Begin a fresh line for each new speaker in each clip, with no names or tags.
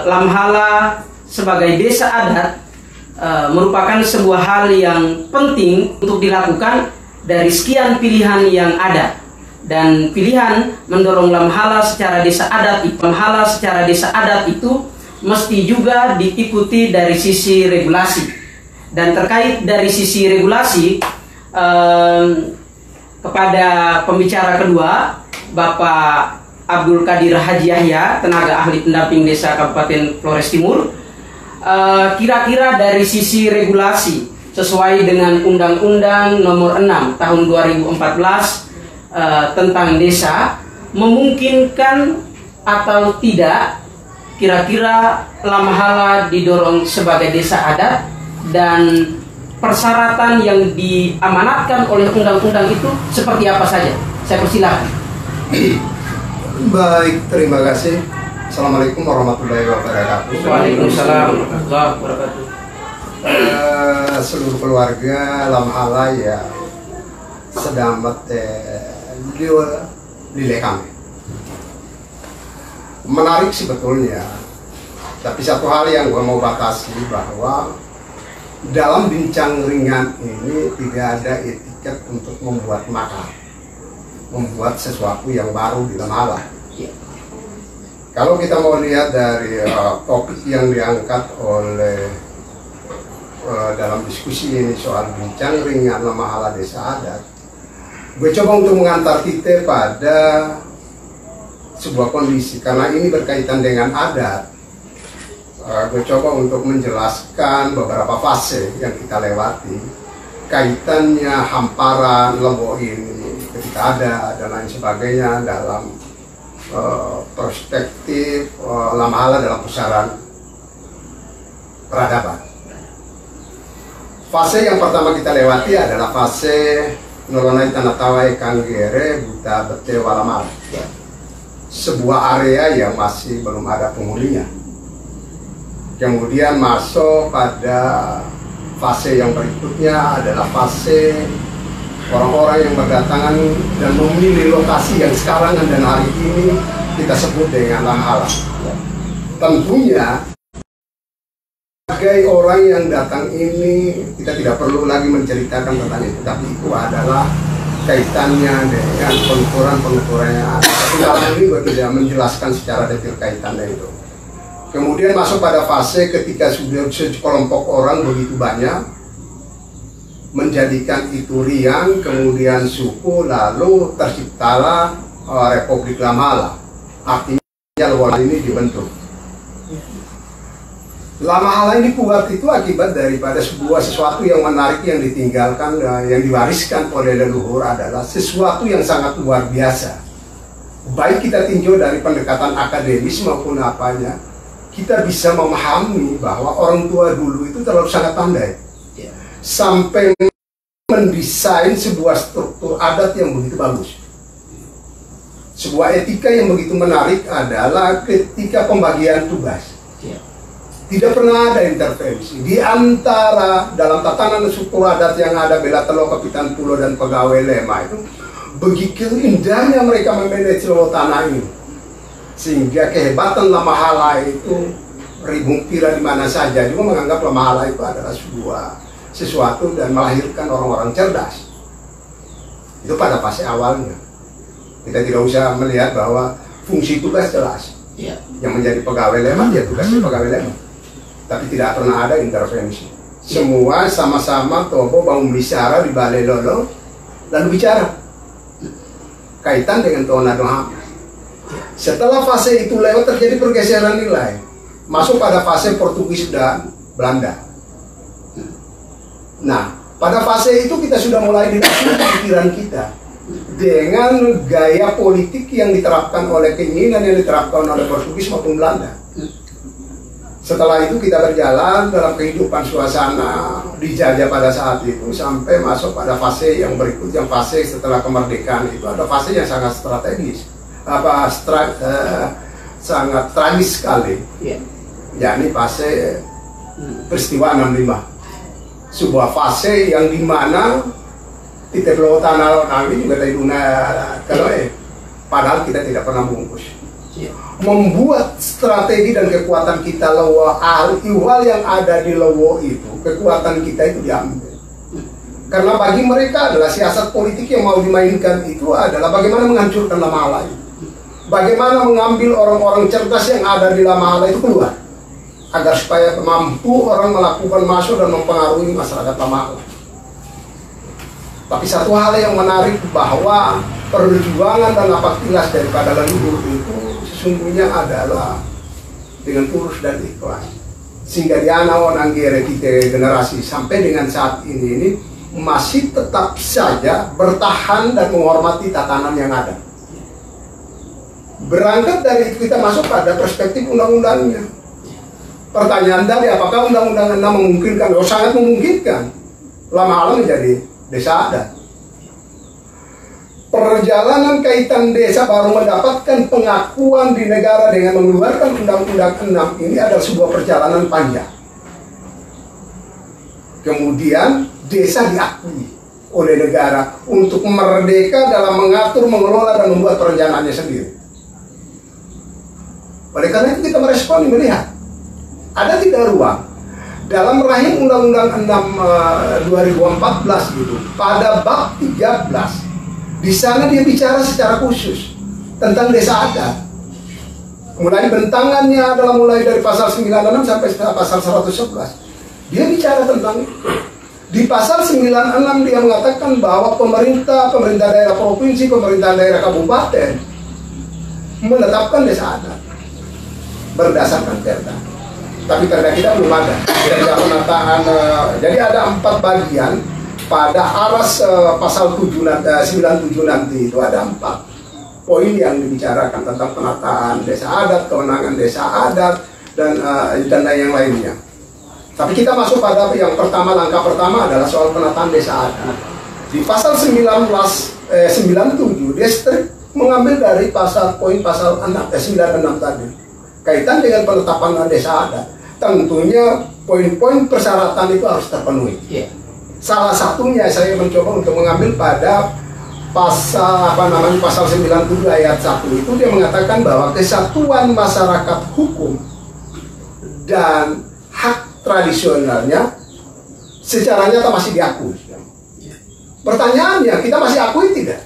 Lamhala sebagai desa adat merupakan sebuah hal yang penting untuk dilakukan dari sekian pilihan yang ada. Dan pilihan mendorong Lamhala secara desa adat itu mesti juga diikuti dari sisi regulasi. Dan terkait dari sisi regulasi, kepada pembicara kedua, Bapak Abdul Qadir Haji Yahya, tenaga ahli pendamping desa Kabupaten Flores Timur, kira-kira dari sisi regulasi sesuai dengan Undang-Undang Nomor 6 Tahun 2014 tentang desa, memungkinkan atau tidak kira-kira Lamhala didorong sebagai desa adat, dan persyaratan yang diamanatkan oleh undang-undang itu seperti apa saja? Saya persilahkan.
Baik, terima kasih. Assalamualaikum warahmatullahi wabarakatuh.
Waalaikumsalam warahmatullahi wabarakatuh.
Seluruh keluarga Lamhala ya sedang lile kami. Menarik sebetulnya, tapi satu hal yang gue mau batasi, bahwa dalam bincang ringan ini tidak ada etiket untuk membuat makar, membuat sesuatu yang baru di Lamhala. Kalau kita mau lihat dari topik yang diangkat oleh dalam diskusi ini soal bincang ringan Lamhala desa adat, gue coba untuk mengantar kita pada sebuah kondisi, karena ini berkaitan dengan adat. Gue coba untuk menjelaskan beberapa fase yang kita lewati, kaitannya hamparan Lembo ini ketika ada dan lain sebagainya dalam perspektif Lamhala dalam pusaran peradaban. Fase yang pertama kita lewati adalah fase Nolonai Tanatawai Kanggere Buta Bete Walamala, sebuah area yang masih belum ada penghuninya. Kemudian masuk pada fase yang berikutnya adalah fase orang-orang yang berdatangan dan memilih lokasi yang sekarang dan hari ini kita sebut dengan Lamhala. Tentunya sebagai orang yang datang ini kita tidak perlu lagi menceritakan tentang itu, tapi itu adalah kaitannya dengan penuturan-penuturan yang ada. Tapi dalam ini gue tidak menjelaskan secara detail kaitannya itu. Kemudian masuk pada fase ketika sudah sekelompok orang begitu banyak menjadikan itu riang, kemudian suku, lalu terciptalah Republik Lamhala. Artinya Lamhala ini dibentuk. Lamhala ini kuat itu akibat daripada sesuatu yang menarik yang ditinggalkan, yang diwariskan oleh leluhur, adalah sesuatu yang sangat luar biasa. Baik kita tinjau dari pendekatan akademis maupun apanya, kita bisa memahami bahwa orang tua dulu itu terlalu sangat pandai, sampai mendesain sebuah struktur adat yang begitu bagus. Sebuah etika yang begitu menarik adalah ketika pembagian tugas. Tidak pernah ada intervensi di antara dalam tatanan struktur adat yang ada bela telo kapitan pulau dan pegawai lema itu. Begitu indahnya mereka memanage tanah ini, sehingga kehebatan Lamhala itu ribung kira di mana saja juga menganggap Lamhala itu adalah sesuatu dan melahirkan orang-orang cerdas. Itu pada fase awalnya. Kita tidak usah melihat bahwa fungsi tugas jelas. Yang menjadi pegawai lema ya tugasnya pegawai lema. Tapi tidak pernah ada intervensi. Semua sama-sama tobo bangun bicara di balai lolo, lalu bicara kaitan dengan tornado ham. Setelah fase itu lewat, terjadi pergeseran nilai, masuk pada fase Portugis dan Belanda. Nah, pada fase itu kita sudah mulai dilatih pikiran kita dengan gaya politik yang diterapkan oleh keinginan yang diterapkan oleh Portugis maupun Belanda. Setelah itu kita berjalan dalam kehidupan suasana dijajah pada saat itu sampai masuk pada fase yang berikut, yang fase setelah kemerdekaan itu ada fase yang sangat strategis, sangat tragis sekali, yakni fase peristiwa 65. Sebuah fase yang dimana titik tanah kami juga tidak padahal kita tidak pernah membungkus. membuat strategi dan kekuatan kita Lewo, ihwal yang ada di Lewo itu, kekuatan kita itu diambil. Karena bagi mereka adalah siasat politik yang mau dimainkan itu adalah bagaimana menghancurkan Lamala itu. Bagaimana mengambil orang-orang cerdas yang ada di Lamala itu keluar, agar supaya mampu orang melakukan masuk dan mempengaruhi masyarakat Lamala. Tapi satu hal yang menarik bahwa perjuangan dan napak tilas daripada leluhur itu sesungguhnya adalah dengan tulus dan ikhlas. Sehingga di anak anggere kita generasi sampai dengan saat ini masih tetap saja bertahan dan menghormati tatanan yang ada. Berangkat dari itu kita masuk pada perspektif undang-undangnya. Pertanyaan tadi, apakah undang-undang 6 memungkinkan? Oh, sangat memungkinkan. Lama-lama menjadi desa adat. Perjalanan kaitan desa baru mendapatkan pengakuan di negara dengan mengeluarkan undang-undang 6 ini adalah sebuah perjalanan panjang. Kemudian desa diakui oleh negara untuk merdeka dalam mengatur, mengelola, dan membuat perencanaannya sendiri. Oleh karena itu kita meresponi, melihat ada tidak ruang dalam rahim Undang-Undang 6 2014 itu pada bab 13. Di sana dia bicara secara khusus tentang desa adat. Mulai bentangannya adalah mulai dari pasal 96 sampai pasal 111. Dia bicara tentang itu. Di pasal 96 dia mengatakan bahwa pemerintah daerah provinsi, pemerintah daerah kabupaten menetapkan desa adat berdasarkan perda. Tapi perda kita belum ada. Perda penataan, jadi ada 4 bagian pada aras pasal 97 nanti itu ada 4 poin yang dibicarakan tentang penataan desa adat, kewenangan desa adat, dan yang lainnya. Tapi kita masuk pada yang pertama, langkah pertama adalah soal penataan desa adat. Di pasal 97 dia mengambil dari pasal 96 tadi kaitan dengan penetapan desa adat. Tentunya poin-poin persyaratan itu harus terpenuhi. Salah satunya saya mencoba untuk mengambil pada pasal pasal 97 ayat 1 itu dia mengatakan bahwa kesatuan masyarakat hukum dan hak tradisionalnya secara nyata masih diakui. Pertanyaannya, kita masih akui tidak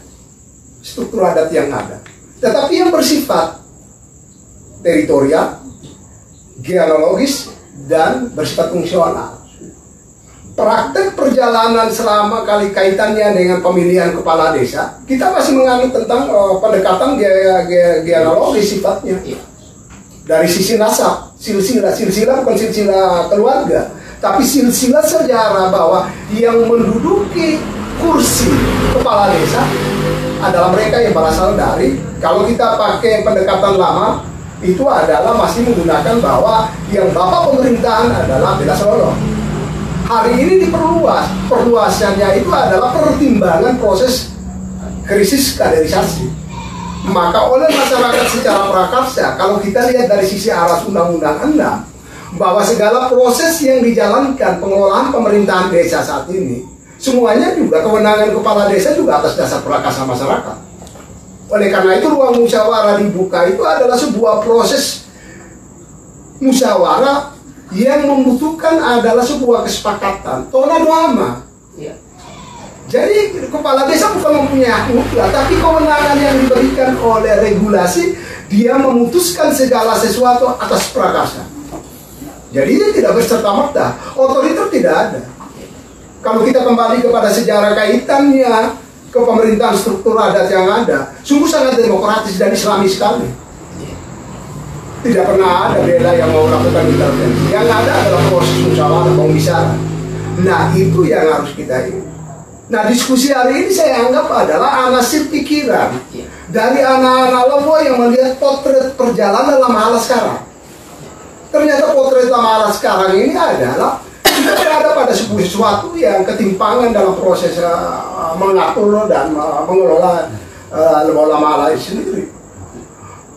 struktur adat yang ada? Tetapi yang bersifat teritorial, geologis, dan bersifat fungsional. Praktek perjalanan selama kali kaitannya dengan pemilihan kepala desa, kita masih menganut tentang pendekatan geologis sifatnya. Dari sisi nasab, silsilah bukan silsilah keluarga, tapi silsilah sejarah bahwa yang menduduki kursi kepala desa adalah mereka yang berasal dari, kalau kita pakai pendekatan lama, itu adalah masih menggunakan bahwa yang bapak pemerintahan adalah Bela Solo. Hari ini diperluas, perluasannya itu adalah pertimbangan proses krisis kaderisasi. Maka oleh masyarakat secara prakarsa, kalau kita lihat dari sisi aras Undang-Undang 6, bahwa segala proses yang dijalankan pengelolaan pemerintahan desa saat ini, semuanya juga kewenangan kepala desa juga atas dasar prakarsa masyarakat. Oleh karena itu ruang musyawarah dibuka itu adalah sebuah proses musyawarah yang membutuhkan adalah sebuah kesepakatan. Tona doama. Jadi kepala desa bukan mempunyai hak mutlak, tapi kewenangan yang diberikan oleh regulasi, dia memutuskan segala sesuatu atas prakarsa. Jadi dia tidak berserta-merta, otoriter tidak ada. Kalau kita kembali kepada sejarah kaitannya ke pemerintahan struktur adat yang ada, sungguh sangat demokratis dan islami sekali. Tidak pernah ada bela yang mau melakukan intervensi. Yang ada adalah proses musyawarah pembicaraan. Nah, itu yang harus kita ingat. Nah, diskusi hari ini saya anggap adalah anasir pikiran dari anak-anak Lewo yang melihat potret perjalanan Lama Ala sekarang. Ternyata potret Lama Ala sekarang ini adalah kita berada pada sebuah sesuatu yang ketimpangan dalam proses mengatur dan mengelola Lama Ala sendiri.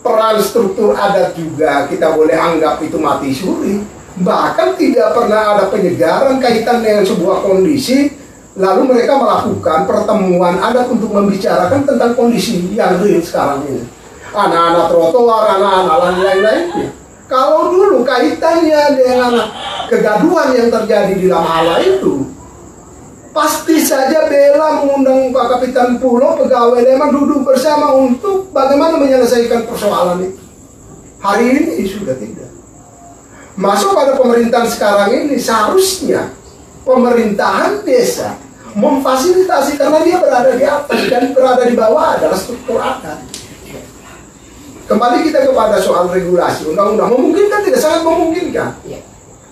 Peran struktur adat juga kita boleh anggap itu mati suri. Bahkan tidak pernah ada penyegaran kaitan dengan sebuah kondisi, lalu mereka melakukan pertemuan adat untuk membicarakan tentang kondisi yang real sekarang ini. anak-anak trotoar, anak-anak lain-lainnya. Kalau dulu kaitannya dengan kegaduhan yang terjadi di Lamala itu, pasti saja Bella mengundang Pak Kapitan Pulo, pegawai Lema duduk bersama untuk bagaimana menyelesaikan persoalan itu. Hari ini sudah tidak. Masuk pada pemerintahan sekarang ini, seharusnya pemerintahan desa memfasilitasi, karena dia berada di atas dan berada di bawah adalah struktur adat. Kembali kita kepada soal regulasi, undang-undang memungkinkan tidak, sangat memungkinkan.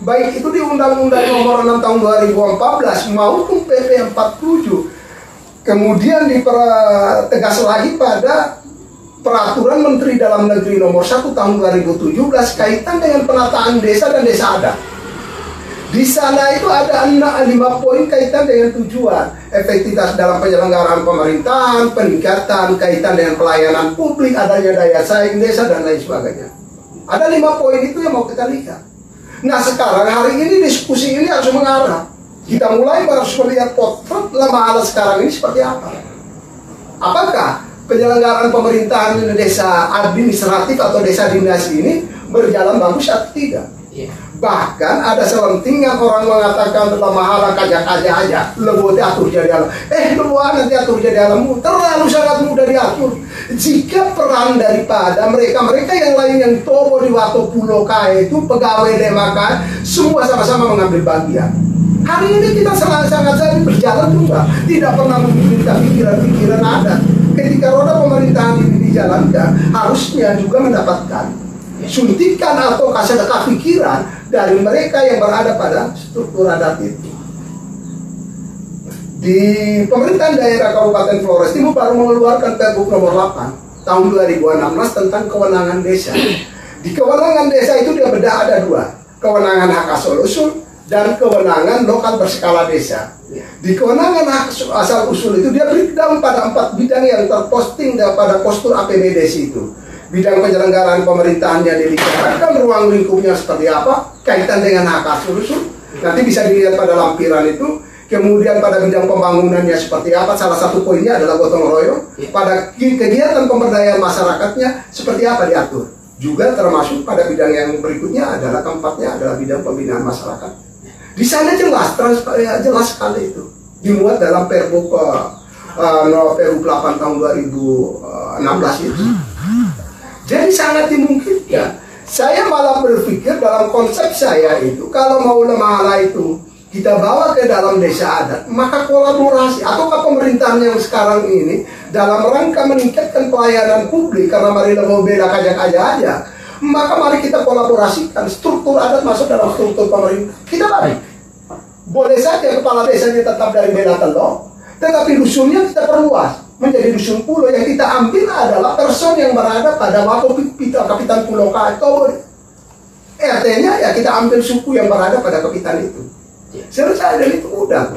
Baik itu di Undang-Undang Nomor 6 Tahun 2014 maupun PP 47. Kemudian dipertegas lagi pada Peraturan Menteri Dalam Negeri Nomor 1 Tahun 2017 kaitan dengan penataan desa dan desa adat. Di sana itu ada 5 poin kaitan dengan tujuan, efektivitas dalam penyelenggaraan pemerintahan, peningkatan kaitan dengan pelayanan publik, adanya daya saing desa dan lain sebagainya. Ada 5 poin itu yang mau kita lihat. Nah sekarang hari ini diskusi ini harus mengarah. Kita mulai harus melihat potret Lamala sekarang ini seperti apa. Apakah penyelenggaraan pemerintahan di desa administratif atau desa dinas ini berjalan bagus atau tidak? Bahkan ada selentingan orang mengatakan Lamala kajak-kajak aja, lebo diatur jadi alam. Lebo nanti atur jadi alammu terlalu sangat mudah diatur. Jika peran daripada mereka yang lain yang tobo di Wato Pulau Kai itu pegawai Lemakan semua sama-sama mengambil bagian. Hari ini kita sangat-sangat berjalan juga, tidak pernah meminta pikiran-pikiran adat. Ketika roda pemerintahan ini dijalankan, harusnya juga mendapatkan suntikan atau kasih pikiran dari mereka yang berada pada struktur adat itu. Di pemerintahan daerah Kabupaten Flores Timur baru mengeluarkan Pergub Nomor 8 Tahun 2016 tentang kewenangan desa. Di kewenangan desa itu dia bedah ada 2, kewenangan hak asal usul dan kewenangan lokal berskala desa. Di kewenangan hak asal usul itu dia breakdown pada 4 bidang yang terposting pada postur APBD itu. Bidang penyelenggaraan pemerintahannya dibicarakan, ruang lingkupnya seperti apa, kaitan dengan hak asal usul. Nanti bisa dilihat pada lampiran itu. Kemudian pada bidang pembangunannya seperti apa, salah satu poinnya adalah gotong royong. Pada kegiatan pemberdayaan masyarakatnya seperti apa diatur. Juga termasuk pada bidang yang berikutnya adalah keempatnya adalah bidang pembinaan masyarakat. Di sana jelas sekali itu. Dimuat dalam Pergub 8 tahun 2016 itu. Jadi sangat dimungkinkan. Saya malah berpikir dalam konsep saya itu, kalau mau Lamala itu kita bawa ke dalam desa adat, maka kolaborasi ataukah pemerintahan yang sekarang ini dalam rangka meningkatkan pelayanan publik, karena mari mau bela kajak-kajak aja, maka mari kita kolaborasikan struktur adat masuk dalam struktur pemerintah. Kita balik. Boleh saja kepala desanya tetap dari Bela Telok, tetapi dusunnya kita perluas menjadi dusun pulau. Yang kita ambil adalah person yang berada pada waktu Kapitan Pulau Kato. RT-nya ya kita ambil suku yang berada pada kapitan itu. Selesai, dan itu mudah.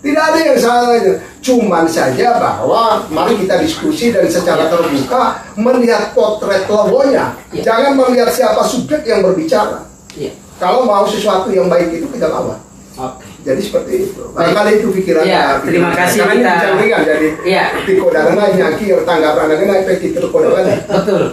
Tidak ada yang salahnya. Cuman saja bahwa mari kita diskusi dan secara terbuka melihat potret legonya. Jangan melihat siapa subjek yang berbicara. Kalau mau sesuatu yang baik itu kita lawan. Jadi seperti itu. Barangkali itu pikirannya.
Terima kasih.
Karena kita ringan jadi tiko darana nyaki tanggapan efektif terkodakan.
Betul.